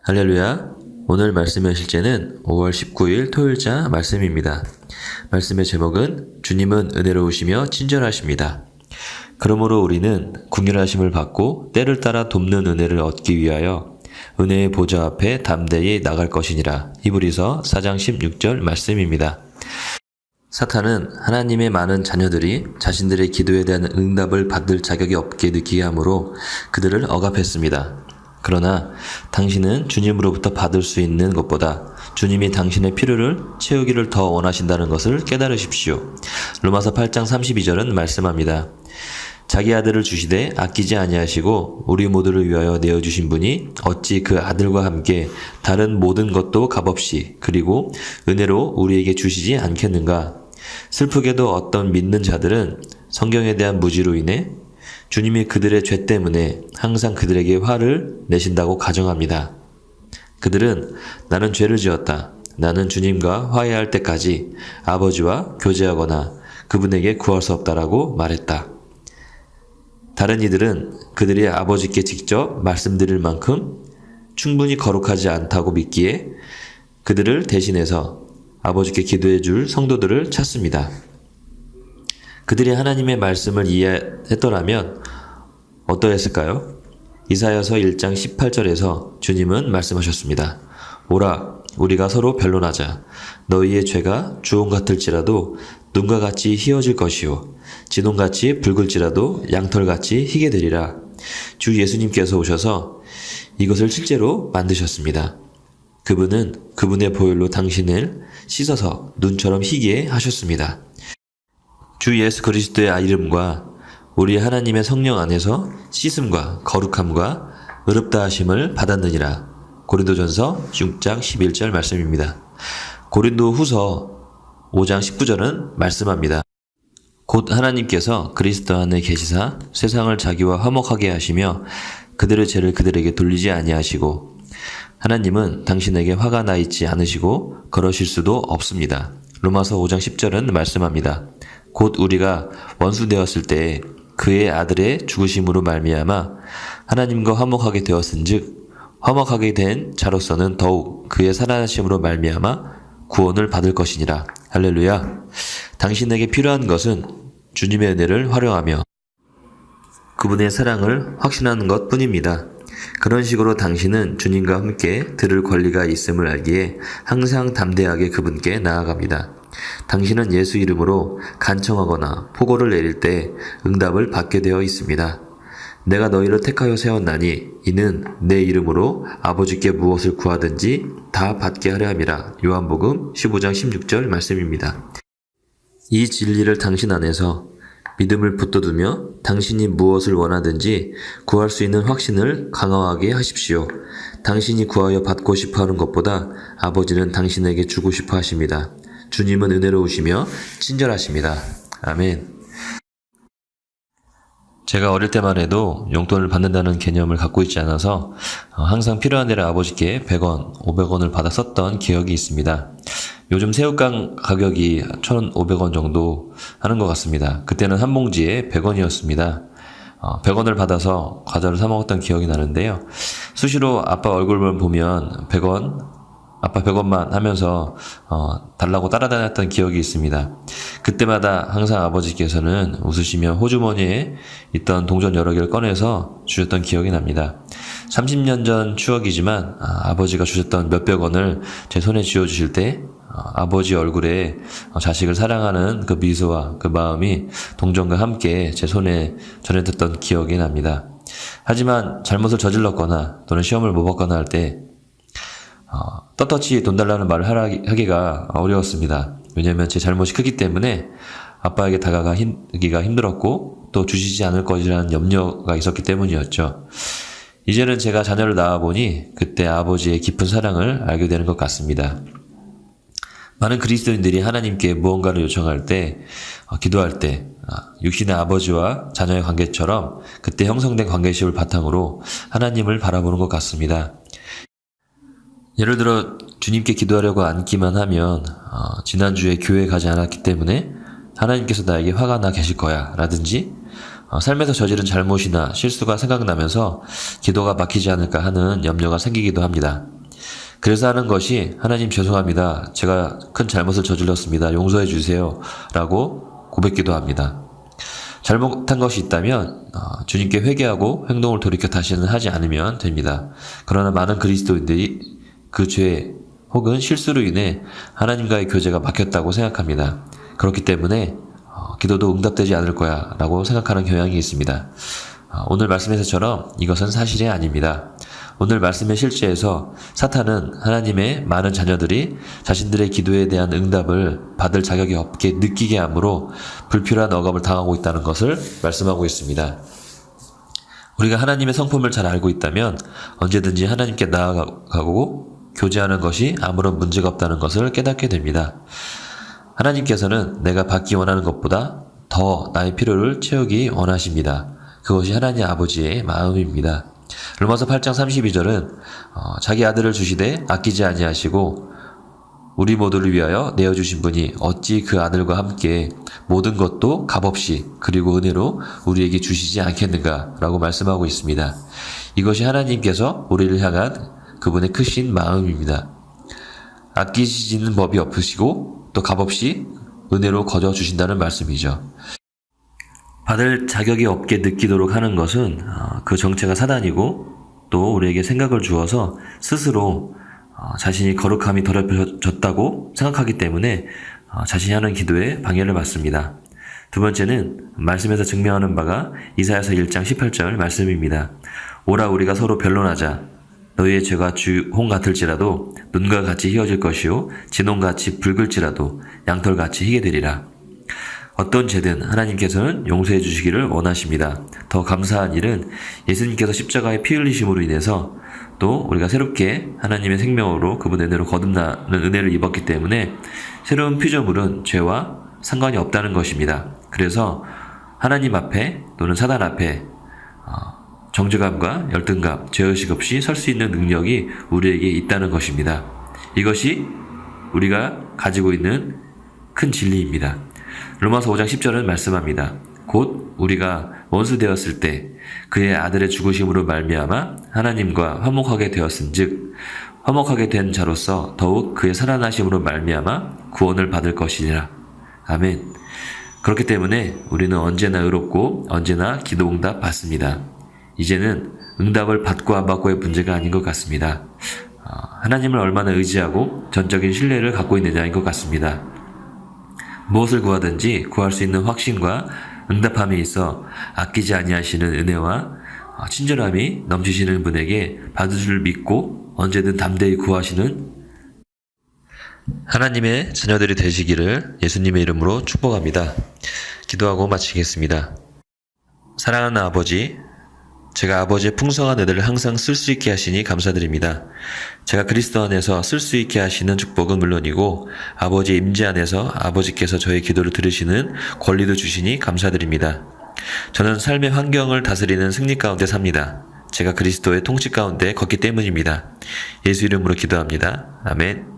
할렐루야. 오늘 말씀의 실제는 5월 19일 토요일자 말씀입니다. 말씀의 제목은 주님은 은혜로우시며 친절하십니다. 그러므로 우리는 긍휼하심을 받고 때를 따라 돕는 은혜를 얻기 위하여 은혜의 보좌 앞에 담대히 나갈 것이니라. 히브리서 4장 16절 말씀입니다. 사탄은 하나님의 많은 자녀들이 자신들의 기도에 대한 응답을 받을 자격이 없게 느끼게 하므로 그들을 억압했습니다. 그러나 당신은 주님으로부터 받을 수 있는 것보다 주님이 당신의 필요를 채우기를 더 원하신다는 것을 깨달으십시오. 로마서 8장 32절은 말씀합니다. 자기 아들을 주시되 아끼지 아니하시고 우리 모두를 위하여 내어주신 분이 어찌 그 아들과 함께 다른 모든 것도 값없이 그리고 은혜로 우리에게 주시지 않겠는가. 슬프게도 어떤 믿는 자들은 성경에 대한 무지로 인해 주님이 그들의 죄 때문에 항상 그들에게 화를 내신다고 가정합니다. 그들은 나는 죄를 지었다. 나는 주님과 화해할 때까지 아버지와 교제하거나 그분에게 구할 수 없다라고 말했다. 다른 이들은 그들이 아버지께 직접 말씀드릴 만큼 충분히 거룩하지 않다고 믿기에 그들을 대신해서 아버지께 기도해 줄 성도들을 찾습니다. 그들이 하나님의 말씀을 이해했더라면 어떠했을까요? 이사야서 1장 18절에서 주님은 말씀하셨습니다. 오라, 우리가 서로 변론하자. 너희의 죄가 주홍 같을지라도 눈과 같이 희어질 것이요 진홍같이 붉을지라도 양털같이 희게 되리라. 주 예수님께서 오셔서 이것을 실제로 만드셨습니다. 그분은 그분의 보혈로 당신을 씻어서 눈처럼 희게 하셨습니다. 주 예수 그리스도의 이름과 우리 하나님의 성령 안에서 씻음과 거룩함과 의롭다 하심을 받았느니라. 고린도전서 6장 11절 말씀입니다. 고린도후서 5장 19절은 말씀합니다. 곧 하나님께서 그리스도 안에 계시사 세상을 자기와 화목하게 하시며 그들의 죄를 그들에게 돌리지 아니하시고 하나님은 당신에게 화가 나 있지 않으시고 그러실 수도 없습니다. 로마서 5장 10절은 말씀합니다. 곧 우리가 원수 되었을 때 그의 아들의 죽으심으로 말미암아 하나님과 화목하게 되었은즉 화목하게 된 자로서는 더욱 그의 살아나심으로 말미암아 구원을 받을 것이니라. 할렐루야. 당신에게 필요한 것은 주님의 은혜를 활용하며 그분의 사랑을 확신하는 것 뿐입니다. 그런 식으로 당신은 주님과 함께 들을 권리가 있음을 알기에 항상 담대하게 그분께 나아갑니다. 당신은 예수 이름으로 간청하거나 포고를 내릴 때 응답을 받게 되어 있습니다. 내가 너희를 택하여 세웠나니 이는 내 이름으로 아버지께 무엇을 구하든지 다 받게 하려 함이라. 요한복음 15장 16절 말씀입니다. 이 진리를 당신 안에서 믿음을 붙들두며 당신이 무엇을 원하든지 구할 수 있는 확신을 강화하게 하십시오. 당신이 구하여 받고 싶어 하는 것보다 아버지는 당신에게 주고 싶어 하십니다. 주님은 은혜로우시며 친절하십니다. 아멘. 제가 어릴 때만 해도 용돈을 받는다는 개념을 갖고 있지 않아서 항상 필요한 데를 아버지께 100원, 500원을 받아 썼던 기억이 있습니다. 요즘 새우깡 가격이 1,500원 정도 하는 것 같습니다. 그때는 한 봉지에 100원이었습니다. 100원을 받아서 과자를 사 먹었던 기억이 나는데요. 수시로 아빠 얼굴만 보면 100원, 아빠 100원만 하면서 달라고 따라다녔던 기억이 있습니다. 그때마다 항상 아버지께서는 웃으시며 호주머니에 있던 동전 여러 개를 꺼내서 주셨던 기억이 납니다. 30년 전 추억이지만 아버지가 주셨던 몇백 원을 제 손에 쥐어주실 때 아버지 얼굴에 자식을 사랑하는 그 미소와 그 마음이 동전과 함께 제 손에 전해졌던 기억이 납니다. 하지만 잘못을 저질렀거나 또는 시험을 못 봤거나 할 때 떳떳이 돈 달라는 말을 하기가 어려웠습니다. 왜냐하면 제 잘못이 크기 때문에 아빠에게 다가가기가 힘들었고 또 주시지 않을 것이라는 염려가 있었기 때문이었죠. 이제는 제가 자녀를 낳아보니 그때 아버지의 깊은 사랑을 알게 되는 것 같습니다. 많은 그리스도인들이 하나님께 무언가를 요청할 때, 기도할 때 육신의 아버지와 자녀의 관계처럼 그때 형성된 관계심을 바탕으로 하나님을 바라보는 것 같습니다. 예를 들어 주님께 기도하려고 앉기만 하면 지난주에 교회에 가지 않았기 때문에 하나님께서 나에게 화가 나 계실 거야 라든지 삶에서 저지른 잘못이나 실수가 생각나면서 기도가 막히지 않을까 하는 염려가 생기기도 합니다. 그래서 하는 것이 하나님 죄송합니다. 제가 큰 잘못을 저질렀습니다. 용서해 주세요. 라고 고백기도 합니다. 잘못한 것이 있다면 주님께 회개하고 행동을 돌이켜 다시는 하지 않으면 됩니다. 그러나 많은 그리스도인들이 그 죄 혹은 실수로 인해 하나님과의 교제가 막혔다고 생각합니다. 그렇기 때문에 기도도 응답되지 않을 거야 라고 생각하는 경향이 있습니다. 오늘 말씀에서처럼 이것은 사실이 아닙니다. 오늘 말씀의 실제에서 사탄은 하나님의 많은 자녀들이 자신들의 기도에 대한 응답을 받을 자격이 없게 느끼게 하므로 불필요한 억압을 당하고 있다는 것을 말씀하고 있습니다. 우리가 하나님의 성품을 잘 알고 있다면 언제든지 하나님께 나아가고 교제하는 것이 아무런 문제가 없다는 것을 깨닫게 됩니다. 하나님께서는 내가 받기 원하는 것보다 더 나의 필요를 채우기 원하십니다. 그것이 하나님 아버지의 마음입니다. 로마서 8장 32절은 자기 아들을 주시되 아끼지 아니하시고 우리 모두를 위하여 내어주신 분이 어찌 그 아들과 함께 모든 것도 값없이 그리고 은혜로 우리에게 주시지 않겠는가 라고 말씀하고 있습니다. 이것이 하나님께서 우리를 향한 그분의 크신 마음입니다. 아끼시는 법이 없으시고 또 값없이 은혜로 거저 주신다는 말씀이죠. 받을 자격이 없게 느끼도록 하는 것은 그 정체가 사단이고 또 우리에게 생각을 주어서 스스로 자신이 거룩함이 더럽혀졌다고 생각하기 때문에 자신이 하는 기도에 방해를 받습니다. 두 번째는 말씀에서 증명하는 바가 이사야서 1장 18절 말씀입니다. 오라 우리가 서로 변론하자. 너희의 죄가 주홍 같을지라도 눈과 같이 희어질 것이요 진홍같이 붉을지라도 양털같이 희게 되리라. 어떤 죄든 하나님께서는 용서해 주시기를 원하십니다. 더 감사한 일은 예수님께서 십자가의 피 흘리심으로 인해서 또 우리가 새롭게 하나님의 생명으로 그분의 은혜로 거듭나는 은혜를 입었기 때문에 새로운 피조물은 죄와 상관이 없다는 것입니다. 그래서 하나님 앞에 또는 사단 앞에 정죄감과 열등감, 죄의식 없이 설 수 있는 능력이 우리에게 있다는 것입니다. 이것이 우리가 가지고 있는 큰 진리입니다. 로마서 5장 10절은 말씀합니다. 곧 우리가 원수 되었을 때 그의 아들의 죽으심으로 말미암아 하나님과 화목하게 되었은즉 화목하게 된 자로서 더욱 그의 살아나심으로 말미암아 구원을 받을 것이니라. 아멘. 그렇기 때문에 우리는 언제나 의롭고 언제나 기도 응답 받습니다. 이제는 응답을 받고 안 받고의 문제가 아닌 것 같습니다. 하나님을 얼마나 의지하고 전적인 신뢰를 갖고 있느냐인 것 같습니다. 무엇을 구하든지 구할 수 있는 확신과 응답함에 있어 아끼지 아니하시는 은혜와 친절함이 넘치시는 분에게 받을 줄 믿고 언제든 담대히 구하시는 하나님의 자녀들이 되시기를 예수님의 이름으로 축복합니다. 기도하고 마치겠습니다. 사랑하는 아버지, 제가 아버지의 풍성한 은혜를 항상 쓸 수 있게 하시니 감사드립니다. 제가 그리스도 안에서 쓸 수 있게 하시는 축복은 물론이고 아버지의 임재 안에서 아버지께서 저의 기도를 들으시는 권리도 주시니 감사드립니다. 저는 삶의 환경을 다스리는 승리 가운데 삽니다. 제가 그리스도의 통치 가운데 걷기 때문입니다. 예수 이름으로 기도합니다. 아멘.